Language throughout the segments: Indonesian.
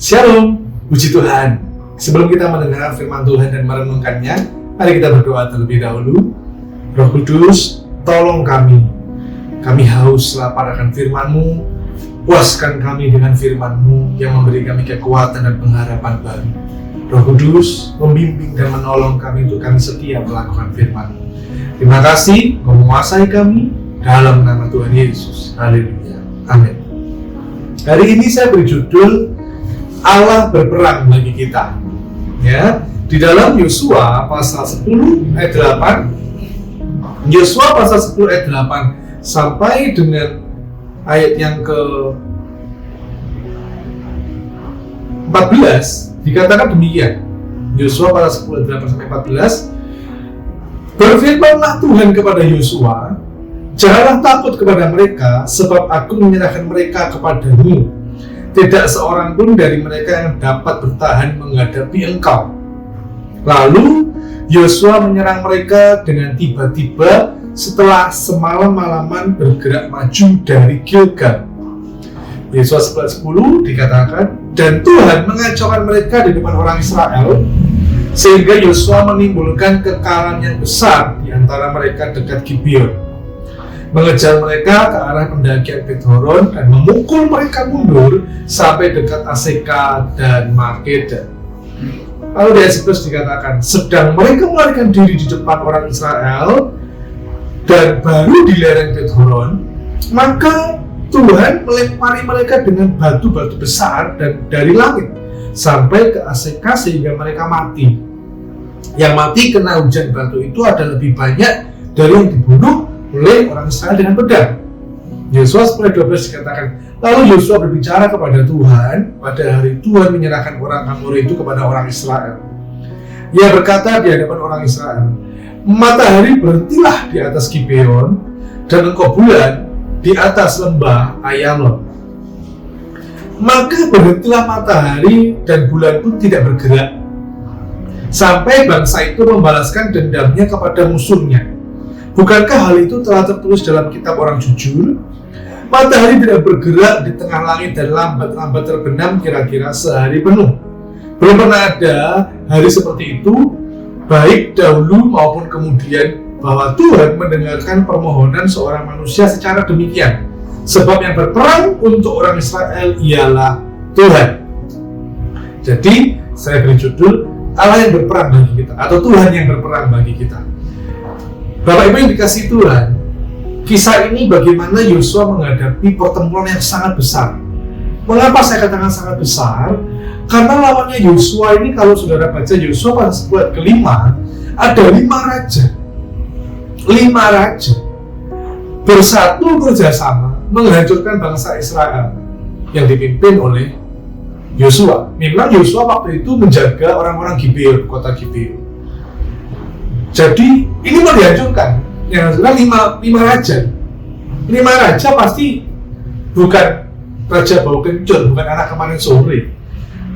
Shalom, puji Tuhan. Sebelum kita mendengar firman Tuhan dan merenungkannya, mari kita berdoa terlebih dahulu. Roh Kudus, tolong kami. Kami haus lapar akan firman-Mu. Puaskan kami dengan firman-Mu yang memberi kami kekuatan dan pengharapan baru. Roh Kudus, membimbing dan menolong kami untuk kami setia melakukan firman-Mu. Terima kasih, menguasai kami dalam nama Tuhan Yesus. Haleluya. Amin. Hari ini saya beri judul Allah berperang bagi kita. Ya, di dalam Yosua pasal 10 ayat 8. Yosua pasal 10 ayat 8 sampai dengan ayat yang ke 14 dikatakan demikian. Yosua pasal 10 ayat 8 sampai 14. Berfirmanlah Tuhan kepada Yosua, janganlah takut kepada mereka, sebab aku menyerahkan mereka kepadamu. Tidak seorang pun dari mereka yang dapat bertahan menghadapi engkau. Lalu Yosua menyerang mereka dengan tiba-tiba setelah semalam-malaman bergerak maju dari Gilgal. Yosua 11:10 dikatakan, dan Tuhan mengacaukan mereka di depan orang Israel, sehingga Yosua menimbulkan kekalahan yang besar di antara mereka dekat Gibeon, mengejar mereka ke arah pendakian Bet-horon dan memukul mereka mundur sampai dekat Aseka dan Makeda. Lalu di ayat 11 dikatakan, sedang mereka melarikan diri di depan orang Israel dan baru di lereng Bet-horon, maka Tuhan melempari mereka dengan batu-batu besar dan dari langit sampai ke Aseka sehingga mereka mati. Yang mati kena hujan batu itu ada lebih banyak dari yang dibunuh oleh orang Israel dengan pedang. Yosua 10:12 dikatakan, lalu Yosua berbicara kepada Tuhan. Pada hari Tuhan menyerahkan orang Amori itu kepada orang Israel. Ia berkata di hadapan orang Israel, matahari berhentilah di atas Gibeon, dan engkau bulan di atas lembah Ayalon. Maka berhentilah matahari dan bulan pun tidak bergerak, sampai bangsa itu membalaskan dendamnya kepada musuhnya. Bukankah hal itu telah tertulis dalam kitab orang jujur? Matahari tidak bergerak di tengah langit dan lambat-lambat terbenam kira-kira sehari penuh. Belum pernah ada hari seperti itu, baik dahulu maupun kemudian, bahwa Tuhan mendengarkan permohonan seorang manusia secara demikian. Sebab yang berperang untuk orang Israel ialah Tuhan. Jadi, saya beri judul Allah yang berperang bagi kita, atau Tuhan yang berperang bagi kita. Bapak Ibu yang dikasihi Tuhan, kisah ini bagaimana Yosua menghadapi pertempuran yang sangat besar. Mengapa saya katakan sangat besar? Karena lawannya Yosua ini, kalau saudara baca Yosua pasal 10 ayat ke-5, ada 5 raja. 5 raja bersatu kerjasama menghancurkan bangsa Israel yang dipimpin oleh Yosua. Memang Yosua waktu itu menjaga orang-orang Gibeon, kota Gibeon. Jadi ini mau dihancurkan. Yang sudah 5 raja. 5 raja pasti bukan raja bau kencur, bukan anak kemarin sore.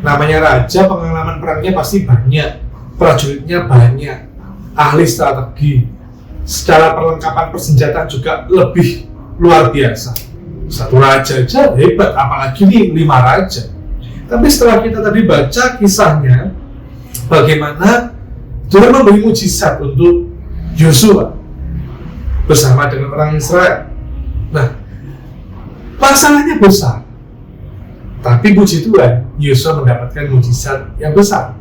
Namanya raja, pengalaman perangnya pasti banyak, prajuritnya banyak, ahli strategi, secara perlengkapan persenjataan juga lebih luar biasa. Satu raja aja hebat, apalagi nih 5 raja. Tapi setelah kita tadi baca kisahnya, bagaimana Tuhan memberi mujizat untuk Yosua bersama dengan orang Israel. Nah, masalahnya besar, tapi puji Tuhan, Yosua mendapatkan mujizat yang besar.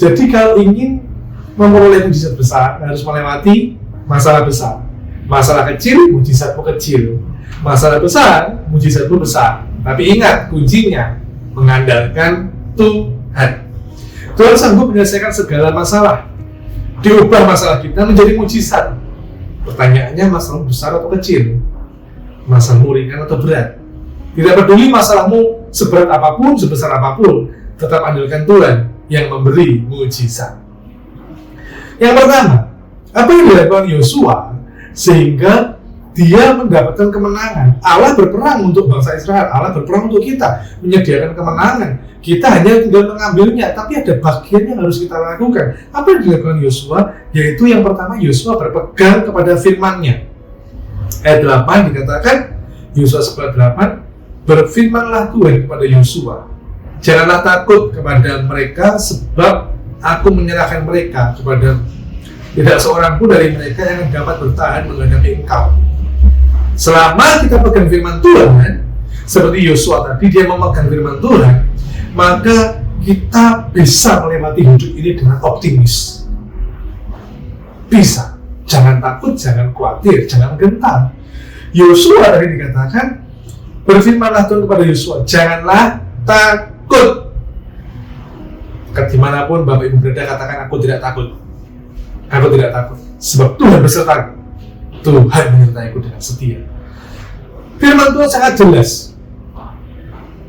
Jadi kalau ingin memperoleh mujizat besar, harus melewati masalah besar. Masalah kecil, mujizatmu kecil. Masalah besar, mujizatmu besar. Tapi ingat, kuncinya mengandalkan Tuhan. Tuhan sanggup menyelesaikan segala masalah. Diubah masalah kita menjadi mujizat. Pertanyaannya, masalahmu besar atau kecil? Masalahmu ringan atau berat? Tidak peduli masalahmu seberat apapun, sebesar apapun, tetap andalkan Tuhan yang memberi mujizat. Yang pertama, apa yang dilakukan Yosua sehingga dia mendapatkan kemenangan? Allah berperang untuk bangsa Israel, Allah berperang untuk kita, menyediakan kemenangan. Kita hanya tinggal mengambilnya, tapi ada bagian yang harus kita lakukan. Apa yang dilakukan Yosua? Yaitu yang pertama, Yosua berpegang kepada firman-Nya. Ayat 8 dikatakan, Yosua 11:8, berfirmanlah Tuhan kepada Yosua, Janganlah takut kepada mereka, sebab aku menyerahkan mereka kepada tidak seorang pun dari mereka yang dapat bertahan menghadapi engkau. Selama kita pegang firman Tuhan, seperti Yosua tadi, dia memegang firman Tuhan, maka kita bisa melewati hidup ini dengan optimis. Bisa. Jangan takut, jangan khawatir, jangan gentar. Yosua tadi dikatakan, berfirmanlah Tuhan kepada Yosua, janganlah takut. Dimanapun Bapak Ibu berada, katakan, aku tidak takut. Aku tidak takut, sebab Tuhan besertaku. Tuhan menyertaiku dengan setia. Firman Tuhan sangat jelas.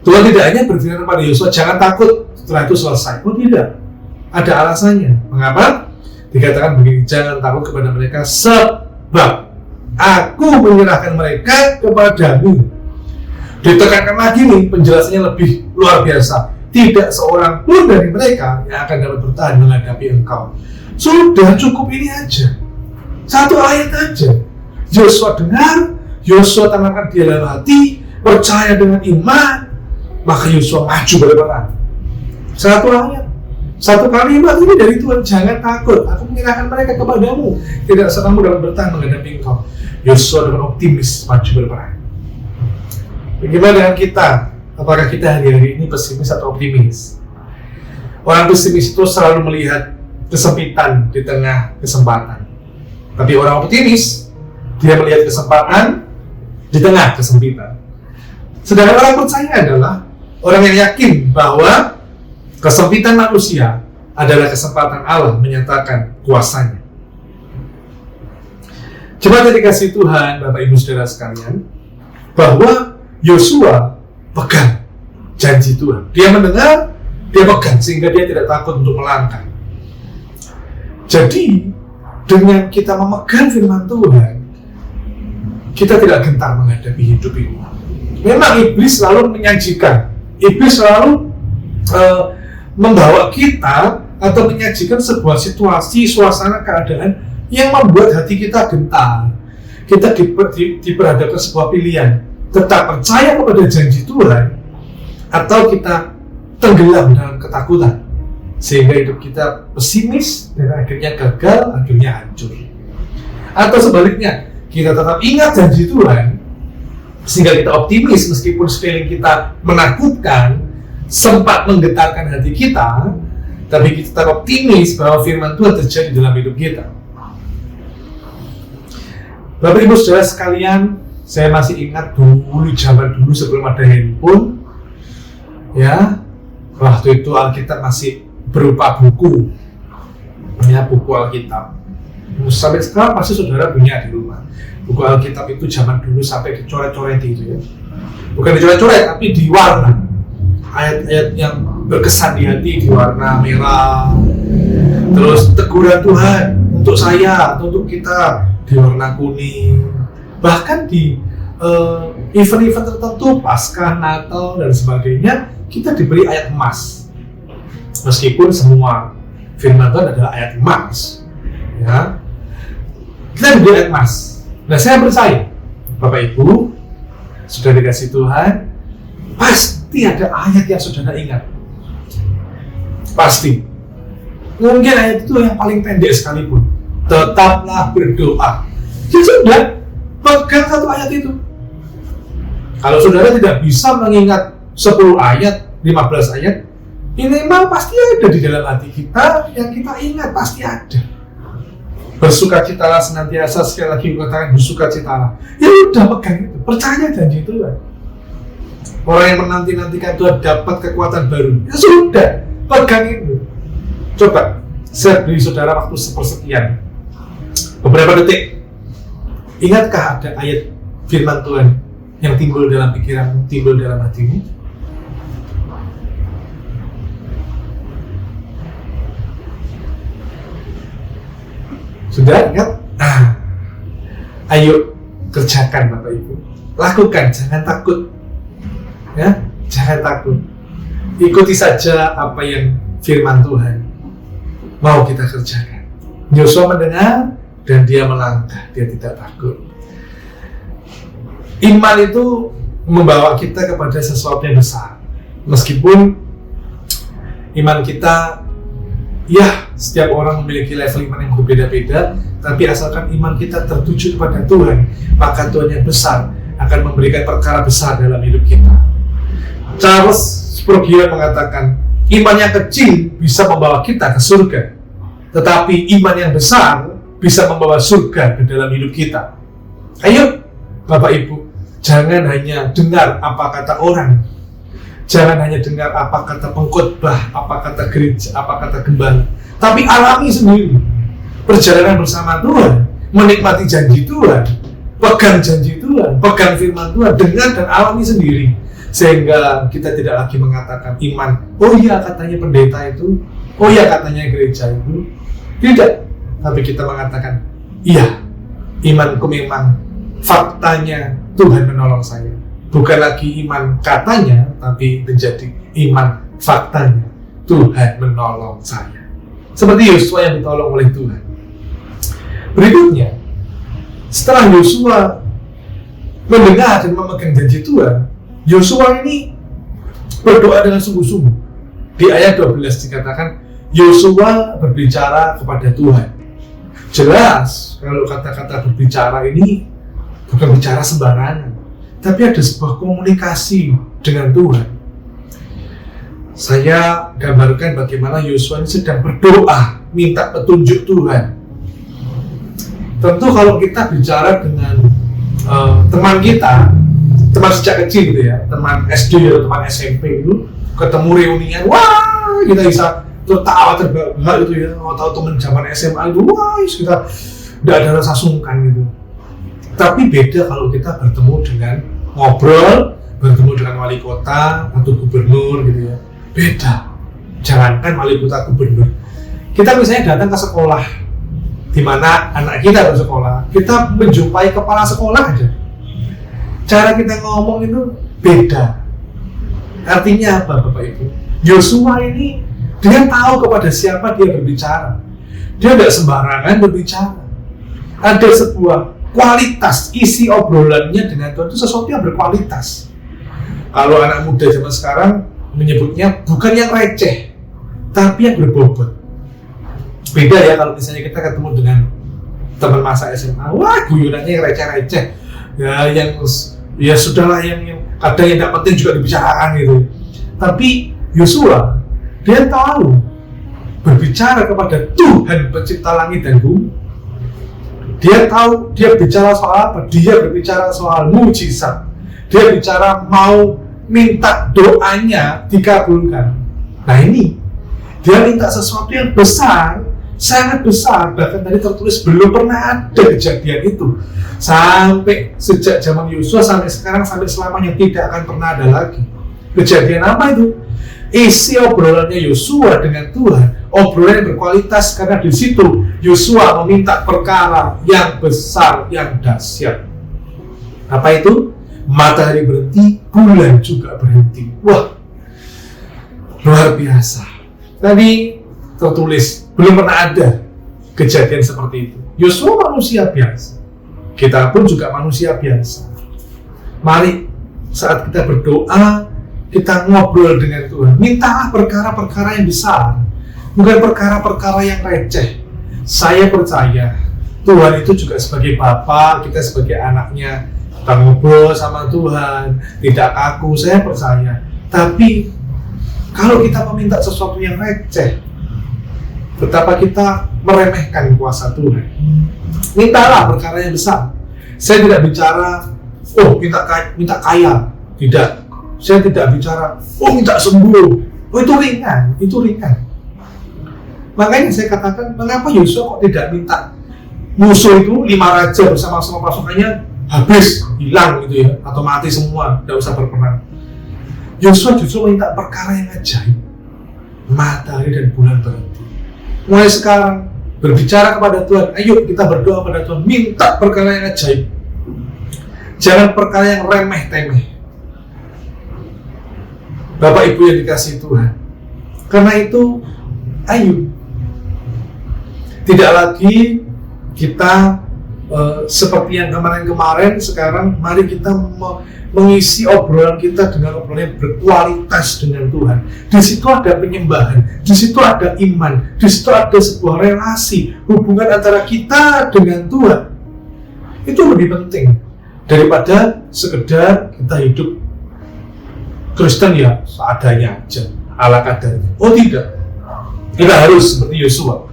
Tuhan tidak hanya berfirman kepada Yosua, jangan takut, setelah itu selesai. Oh tidak, ada alasannya. Mengapa? Dikatakan begini, jangan takut kepada mereka, sebab aku menyerahkan mereka kepadamu. Ditekankan lagi nih, penjelasannya lebih luar biasa. Tidak seorang pun dari mereka yang akan dapat bertahan menghadapi engkau. Sudah cukup ini aja. Satu ayat aja. Yosua dengar, Yosua tanamkan di dalam hati, percaya dengan iman, maka Yosua maju berperang. Satu ayat, satu kalimat ini dari Tuhan, jangan takut, aku menyerahkan mereka kepadamu. Tidak seorang pun dapat bertahan menghadapi engkau. Yosua dengan optimis maju berperang. Bagaimana dengan kita? Apakah kita hari-hari ini pesimis atau optimis? Orang pesimis itu selalu melihat kesempitan di tengah kesempatan. Tapi orang optimis, dia melihat kesempatan di tengah kesempitan. Sedangkan orang percaya adalah orang yang yakin bahwa kesempitan manusia adalah kesempatan Allah menyatakan kuasanya. Coba dikasih Tuhan, Bapak Ibu Saudara sekalian, bahwa Yosua pegang janji Tuhan. Dia mendengar, dia pegang, sehingga dia tidak takut untuk melangkah. Jadi, dengan kita memegang firman Tuhan, kita tidak gentar menghadapi hidup ini. Memang iblis selalu menyajikan, iblis selalu membawa kita atau menyajikan sebuah situasi, suasana, keadaan yang membuat hati kita gentar. Kita diperhadapkan sebuah pilihan, tetap percaya kepada janji Tuhan atau kita tenggelam dalam ketakutan, sehingga hidup kita pesimis dan akhirnya gagal, akhirnya hancur. Atau sebaliknya, kita tetap ingat janji Tuhan sehingga kita optimis meskipun sekeliling kita menakutkan, sempat menggetarkan hati kita, tapi kita tetap optimis bahwa firman Tuhan terjadi dalam hidup kita. Bapak Ibu Saudara sekalian, saya masih ingat dulu, zaman dulu sebelum ada handphone, ya, waktu itu Alkitab masih berupa buku, ya, buku Alkitab. Sampai sekarang pasti saudara punya di rumah. Buku Alkitab itu zaman dulu sampai dicoret-coret itu, ya. Bukan dicoret-coret, tapi diwarna. Ayat-ayat yang berkesan di hati diwarna merah. Terus teguran Tuhan untuk saya atau untuk kita diwarna kuning. Bahkan di event-event tertentu, Paskah, Natal dan sebagainya, kita diberi ayat emas. Meskipun semua firman Tuhan adalah ayat emas, ya, kita diberi ayat emas. Nah, saya percaya Bapak Ibu sudah dikasih Tuhan, pasti ada ayat yang saudara ingat. Pasti. Mungkin ayat itu yang paling pendek sekalipun. Tetaplah berdoa. Ya sudah, pegang satu ayat itu. Kalau saudara tidak bisa mengingat 10 ayat, 15 ayat, minimal pasti ada di dalam hati kita yang kita ingat, pasti ada. Bersukacitalah senantiasa, sekali lagi katakan bersukacitalah. Ya udah, pegang itu, percaya janji Tuhan. Orang yang menanti-nantikan Tuhan dapat kekuatan baru. Ya sudah, pegang itu. Coba, saya beri saudara waktu sepersekian, beberapa detik. Ingatkah ada ayat firman Tuhan yang timbul dalam pikiranmu, timbul dalam hatimu? Sudah ingat? Ayo kerjakan Bapak Ibu. Lakukan, jangan takut. Ya, jangan takut. Ikuti saja apa yang firman Tuhan mau kita kerjakan. Yosua mendengar dan dia melangkah, dia tidak takut. Iman itu membawa kita kepada sesuatu yang besar. Meskipun Iman kita, ya setiap orang memiliki level iman yang berbeda-beda, tapi asalkan iman kita tertuju kepada Tuhan, maka Tuhan yang besar akan memberikan perkara besar dalam hidup kita. Charles Spurgeon mengatakan, iman yang kecil bisa membawa kita ke surga, tetapi iman yang besar bisa membawa surga ke dalam hidup kita. Ayo Bapak Ibu, jangan hanya dengar apa kata orang, jangan hanya dengar apa kata pengkhotbah, apa kata gereja, apa kata gembala, tapi alami sendiri perjalanan bersama Tuhan, menikmati janji Tuhan, pegang janji Tuhan, pegang firman Tuhan, dengar dan alami sendiri, sehingga kita tidak lagi mengatakan iman, oh iya katanya pendeta itu, oh iya katanya gereja itu, tidak, tapi kita mengatakan iya, imanku memang faktanya Tuhan menolong saya, bukan lagi iman katanya, tapi menjadi iman faktanya Tuhan menolong saya, seperti Yosua yang ditolong oleh Tuhan. Berikutnya, setelah Yosua mendengar dan memegang janji Tuhan, Yosua ini berdoa dengan sungguh-sungguh. Di ayat 12 dikatakan, Yosua berbicara kepada Tuhan. Jelas, kalau kata-kata berbicara ini bukan bicara sembarangan, tapi ada sebuah komunikasi dengan Tuhan. Saya gambarkan bagaimana Yosua ini sedang berdoa, minta petunjuk Tuhan. Tentu kalau kita bicara dengan teman kita, teman sejak kecil gitu ya, teman SD atau teman SMP itu, ketemu reunian, wah kita bisa tertawa terbahak gitu ya, atau teman zaman SMA itu, wah kita tidak ada rasa sungkan gitu. Tapi beda kalau kita bertemu dengan ngobrol, bertemu dengan wali kota atau gubernur gitu ya, beda. Jangankan wali kota, gubernur, kita misalnya datang ke sekolah di mana anak kita bersekolah, kita menjumpai kepala sekolah aja, cara kita ngomong itu beda. Artinya apa Bapak Ibu? Yosua ini dia tahu kepada siapa dia berbicara. Dia tidak sembarangan berbicara. Ada sebuah kualitas, isi obrolannya dengan Tuhan itu sesuatu yang berkualitas. Kalau anak muda zaman sekarang menyebutnya bukan yang receh, tapi yang berbobot. Beda ya kalau misalnya kita ketemu dengan teman masa SMA, wah guyonannya yang receh-receh, ya yang ya sudahlah yang kadang yang tidak penting juga dibicarakan gitu. Tapi Yosua dia tahu berbicara kepada Tuhan pencipta langit dan bumi. Dia tahu dia bicara soal apa? Dia berbicara soal mujizat. Dia bicara mau minta doanya dikabulkan. Nah ini dia minta sesuatu yang besar, sangat besar, bahkan tadi tertulis belum pernah ada kejadian itu sampai sejak zaman Yosua sampai sekarang, sampai selamanya tidak akan pernah ada lagi. Kejadian apa itu? Isi obrolannya Yosua dengan Tuhan, obrolan yang berkualitas, karena di situ Yosua meminta perkara yang besar, yang dahsyat. Apa itu? Matahari berhenti, bulan juga berhenti. Wah, luar biasa. Tadi tertulis belum pernah ada kejadian seperti itu. Yosua manusia biasa, kita pun juga manusia biasa. Mari saat kita berdoa, kita ngobrol dengan Tuhan, mintalah perkara-perkara yang besar, bukan perkara-perkara yang receh. Saya percaya Tuhan itu juga sebagai Bapa, kita sebagai anaknya, kita ngobrol sama Tuhan, tidak kaku, saya percaya. Tapi kalau kita meminta sesuatu yang receh, betapa kita meremehkan kuasa Tuhan. Mintalah perkara yang besar. Saya tidak bicara, oh minta kaya, tidak. Saya tidak bicara, oh minta sembuh, oh itu ringan, itu ringan. Makanya saya katakan, mengapa Yosua kok tidak minta musuh itu 5 raja bersama-sama pasukannya habis, hilang gitu ya, atau mati semua, tidak usah berperang. Yosua justru minta perkara yang ajaib, matahari dan bulan berhenti. Mulai sekarang berbicara kepada Tuhan, ayo kita berdoa kepada Tuhan, minta perkara yang ajaib, jangan perkara yang remeh-temeh. Bapak Ibu yang dikasihi Tuhan, karena itu ayo tidak lagi kita seperti yang kemarin-kemarin, sekarang mari kita mengisi obrolan kita dengan obrolan yang berkualitas dengan Tuhan. Di situ ada penyembahan, di situ ada iman, di situ ada sebuah relasi, hubungan antara kita dengan Tuhan. Itu lebih penting daripada sekedar kita hidup Kristen ya seadanya aja, ala kadarnya. Oh tidak, kita harus seperti Yosua,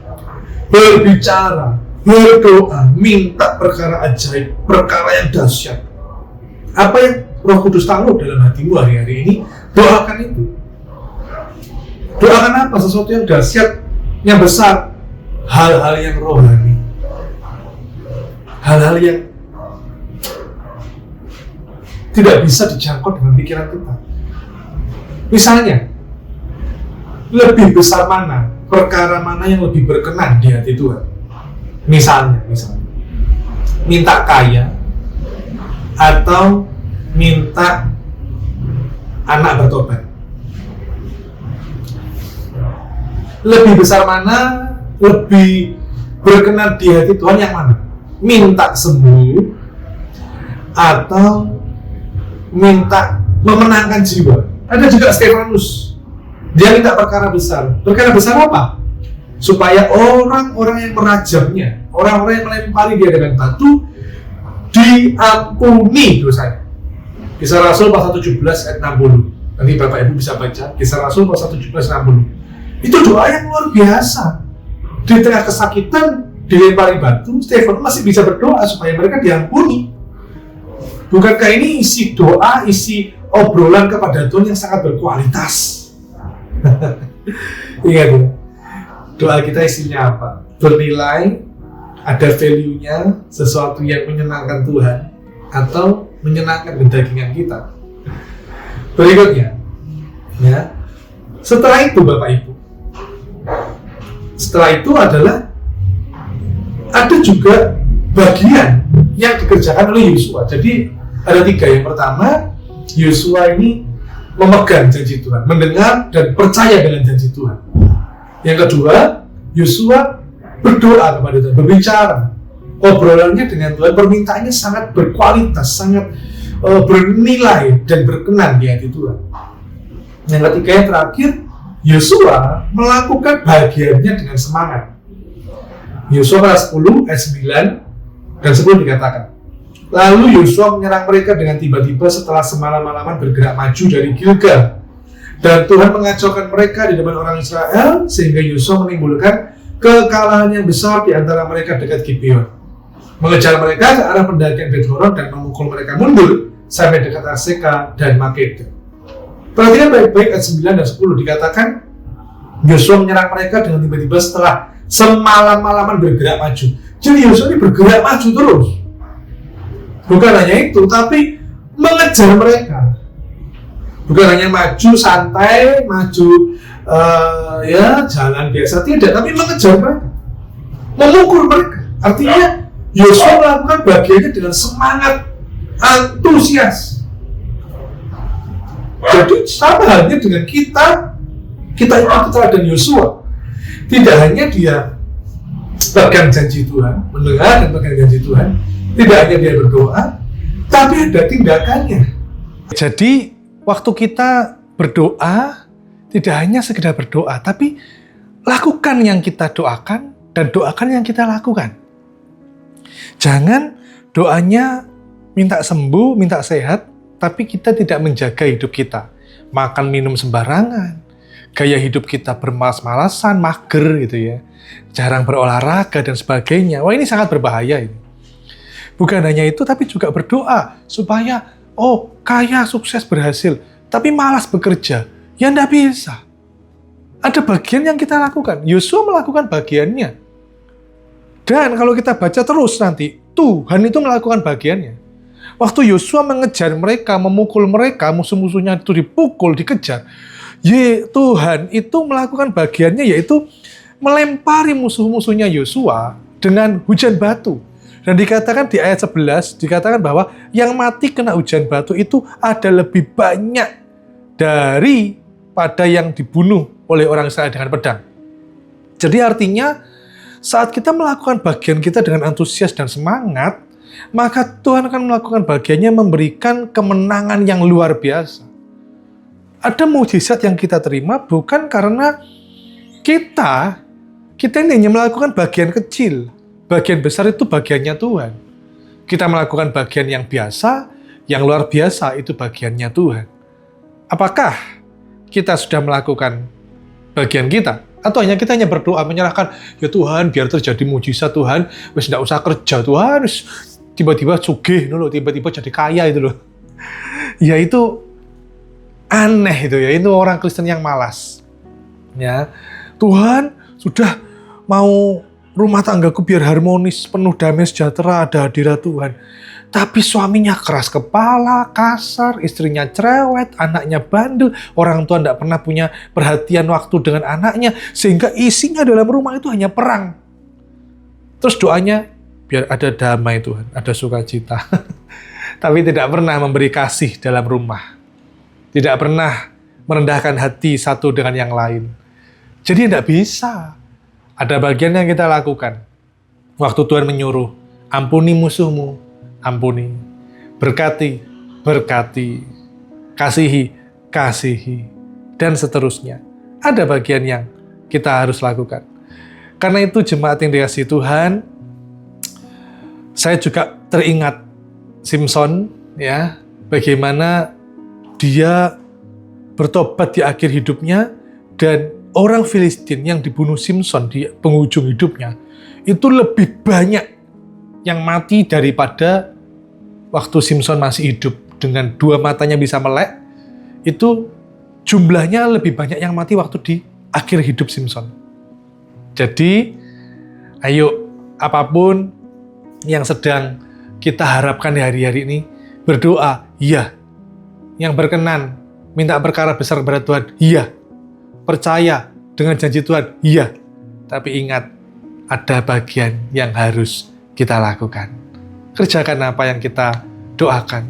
berbicara, berdoa, minta perkara ajaib, perkara yang dahsyat. Apa yang Roh Kudus taruh dalam hatimu hari-hari ini, doakan itu. Doakan apa? Sesuatu yang dahsyat, yang besar, hal-hal yang rohani, hal-hal yang tidak bisa dijangkau dengan pikiran kita. Misalnya, lebih besar mana, perkara mana yang lebih berkenan di hati Tuhan? Misalnya, minta kaya atau minta anak bertobat. Lebih besar mana, lebih berkenan di hati Tuhan yang mana? Minta sembuh atau minta memenangkan jiwa? Ada juga Stefanus, dia minta perkara besar. Perkara besar apa? Supaya orang-orang yang merajamnya, orang-orang yang melempari dia dengan batu, diampuni dosanya. Kisah Rasul pasal 17 ayat 60. Nanti Bapak Ibu bisa baca Kisah Rasul pasal 17 ayat 60. Itu doa yang luar biasa. Di tengah kesakitan, dilempari batu, Stefanus masih bisa berdoa supaya mereka diampuni. Bukankah ini isi doa, isi obrolan kepada Tuhan yang sangat berkualitas? Ingat ya, doa kita isinya apa? Bernilai, ada value-nya, sesuatu yang menyenangkan Tuhan, atau menyenangkan kedagingan kita. Berikutnya, ya, setelah itu Bapak Ibu, setelah itu adalah ada juga bagian yang dikerjakan oleh Yosua. Jadi ada 3. Yang pertama, Yosua ini memegang janji Tuhan, mendengar dan percaya dengan janji Tuhan. Yang kedua, Yosua berdoa kepada Tuhan, berbicara, obrolannya dengan Tuhan, permintaannya sangat berkualitas, sangat bernilai dan berkenan di hati Tuhan. Yang ketiga, yang terakhir, Yosua melakukan bagiannya dengan semangat. Yosua pasal 10 ayat 9 dan 10 dikatakan, lalu Yosua menyerang mereka dengan tiba-tiba setelah semalam-malaman bergerak maju dari Gilgal. Dan Tuhan mengacaukan mereka di depan orang Israel, sehingga Yosua menimbulkan kekalahan yang besar di antara mereka dekat Gibeon. Mengejar mereka ke arah pendakian Bet-horon dan memukul mereka mundur sampai dekat Aseka dan Makeda. Perhatikan baik-baik ayat 9 dan 10 dikatakan, Yosua menyerang mereka dengan tiba-tiba setelah semalam-malaman bergerak maju. Jadi Yosua ini bergerak maju terus. Bukan hanya itu, tapi mengejar mereka. Bukan hanya maju santai, maju jalan biasa, tidak, tapi mengejar mereka, memukul mereka. Artinya Yosua melakukan bagiannya dengan semangat, antusias. Jadi sama halnya dengan kita ikut teladan Yosua. Tidak hanya dia pegang janji Tuhan, mendengar dan pegang janji Tuhan, tidak hanya dia berdoa, tapi ada tindakannya. Jadi waktu kita berdoa, tidak hanya sekedar berdoa, tapi lakukan yang kita doakan dan doakan yang kita lakukan. Jangan doanya minta sembuh, minta sehat, tapi kita tidak menjaga hidup kita. Makan minum sembarangan, gaya hidup kita bermalas-malasan, mager gitu ya, jarang berolahraga dan sebagainya. Wah, ini sangat berbahaya ini. Bukan hanya itu, tapi juga berdoa supaya kaya, sukses, berhasil, tapi malas bekerja. Ya enggak bisa. Ada bagian yang kita lakukan. Yosua melakukan bagiannya. Dan kalau kita baca terus nanti, Tuhan itu melakukan bagiannya. Waktu Yosua mengejar mereka, memukul mereka, musuh-musuhnya itu dipukul, dikejar, Tuhan itu melakukan bagiannya, yaitu melempari musuh-musuhnya Yosua dengan hujan batu. Dan dikatakan di ayat 11, dikatakan bahwa yang mati kena hujan batu itu ada lebih banyak daripada yang dibunuh oleh orang Israel dengan pedang. Jadi artinya Saat kita melakukan bagian kita dengan antusias dan semangat, maka Tuhan akan melakukan bagiannya memberikan kemenangan yang luar biasa. Ada mukjizat yang kita terima bukan karena kita ini hanya melakukan bagian kecil. Bagian besar itu bagiannya Tuhan. Kita melakukan bagian yang biasa, yang luar biasa itu bagiannya Tuhan. Apakah kita sudah melakukan bagian kita? Atau kita hanya berdoa menyerahkan, ya Tuhan biar terjadi mukjizat Tuhan, wis nggak usah kerja Tuhan, wis tiba-tiba sugih loh, tiba-tiba jadi kaya itu loh. Ya itu aneh itu ya, itu orang Kristen yang malas. Ya, Tuhan sudah mau rumah tanggaku biar harmonis, penuh damai sejahtera, ada hadirat Tuhan. Tapi suaminya keras kepala, kasar, istrinya cerewet, anaknya bandel, orang tua tidak pernah punya perhatian waktu dengan anaknya, sehingga isinya dalam rumah itu hanya perang. Terus doanya, biar ada damai Tuhan, ada sukacita. Tapi tidak pernah memberi kasih dalam rumah. Tidak pernah merendahkan hati satu dengan yang lain. Jadi tidak bisa. Ada bagian yang kita lakukan. Waktu Tuhan menyuruh, ampuni musuhmu, ampuni, berkati, berkati, kasihi, kasihi, dan seterusnya. Ada bagian yang kita harus lakukan. Karena itu jemaat yang dikasihi Tuhan, saya juga teringat Simson, ya, bagaimana dia bertobat di akhir hidupnya, dan orang Filistin yang dibunuh Simson di penghujung hidupnya, itu lebih banyak yang mati daripada waktu Simson masih hidup. Dengan dua matanya bisa melek, itu jumlahnya lebih banyak yang mati waktu di akhir hidup Simson. Jadi, ayo apapun yang sedang kita harapkan di hari-hari ini, berdoa, iya. Yang berkenan, minta perkara besar kepada Tuhan, iya. Percaya dengan janji Tuhan, iya. Tapi ingat, ada bagian yang harus kita lakukan. Kerjakan apa yang kita doakan.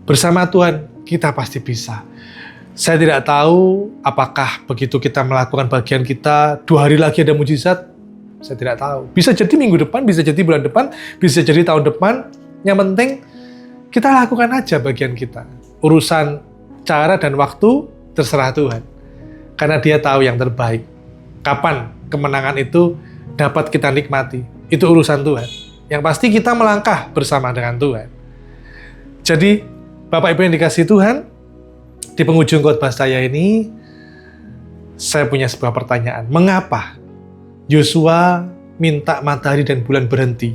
Bersama Tuhan, kita pasti bisa. Saya tidak tahu apakah begitu kita melakukan bagian kita, 2 hari lagi ada mujizat. Saya tidak tahu. Bisa jadi minggu depan, bisa jadi bulan depan, bisa jadi tahun depan. Yang penting, kita lakukan aja bagian kita. Urusan cara dan waktu, terserah Tuhan. Karena Dia tahu yang terbaik. Kapan kemenangan itu dapat kita nikmati. Itu urusan Tuhan. Yang pasti kita melangkah bersama dengan Tuhan. Jadi, Bapak Ibu yang dikasihi Tuhan, di penghujung khotbah saya ini, saya punya sebuah pertanyaan. Mengapa Yosua minta matahari dan bulan berhenti?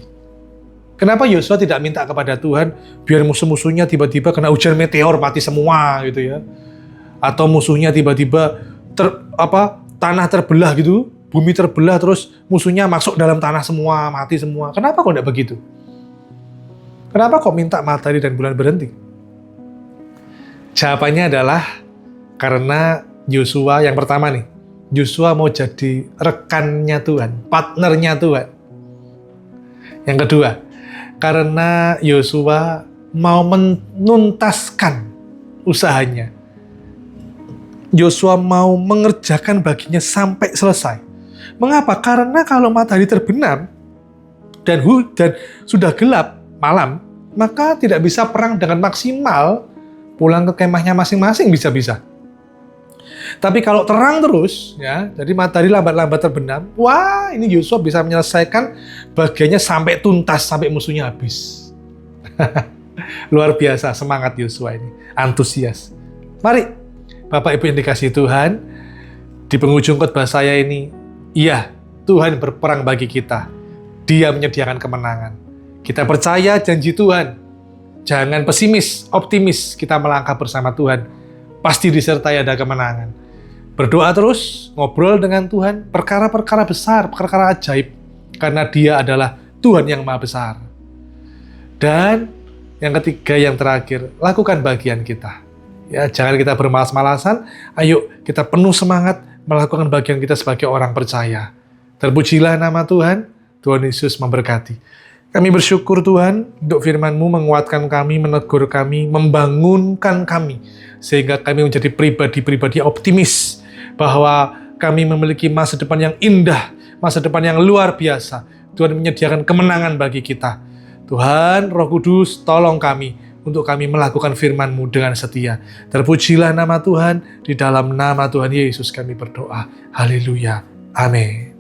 Kenapa Yosua tidak minta kepada Tuhan, biar musuh-musuhnya tiba-tiba kena hujan meteor, mati semua gitu ya? Atau musuhnya tiba-tiba tanah terbelah gitu, bumi terbelah, terus musuhnya masuk dalam tanah semua, mati semua. Kenapa kok tidak begitu? Kenapa kok minta matahari dan bulan berhenti? Jawabannya adalah karena Yosua, yang pertama nih, Yosua mau jadi rekannya Tuhan, partnernya Tuhan. Yang kedua, karena Yosua mau menuntaskan usahanya. Yosua mau mengerjakan baginya sampai selesai. Mengapa? Karena kalau matahari terbenam dan sudah gelap malam, maka tidak bisa perang dengan maksimal, pulang ke kemahnya masing-masing bisa-bisa. Tapi kalau terang terus, ya, jadi matahari lambat-lambat terbenam, wah, ini Yosua bisa menyelesaikan bagiannya sampai tuntas, sampai musuhnya habis. Luar biasa semangat Yosua ini, antusias. Mari, Bapak Ibu yang dikasihi Tuhan, di penghujung khotbah saya ini, iya, Tuhan berperang bagi kita. Dia menyediakan kemenangan. Kita percaya janji Tuhan. Jangan pesimis, optimis. Kita melangkah bersama Tuhan. Pasti disertai ada kemenangan. Berdoa terus, ngobrol dengan Tuhan, perkara-perkara besar, perkara ajaib. Karena Dia adalah Tuhan yang Maha Besar. Dan yang ketiga, yang terakhir, lakukan bagian kita. Ya, jangan kita bermalas-malasan, ayo kita penuh semangat melakukan bagian kita sebagai orang percaya. Terpujilah nama Tuhan, Tuhan Yesus memberkati. Kami bersyukur Tuhan untuk firman-Mu menguatkan kami, menegur kami, membangunkan kami, sehingga kami menjadi pribadi-pribadi optimis bahwa kami memiliki masa depan yang indah, masa depan yang luar biasa. Tuhan menyediakan kemenangan bagi kita. Tuhan, Roh Kudus, tolong kami untuk kami melakukan firman-Mu dengan setia. Terpujilah nama Tuhan, di dalam nama Tuhan Yesus kami berdoa. Haleluya. Amin.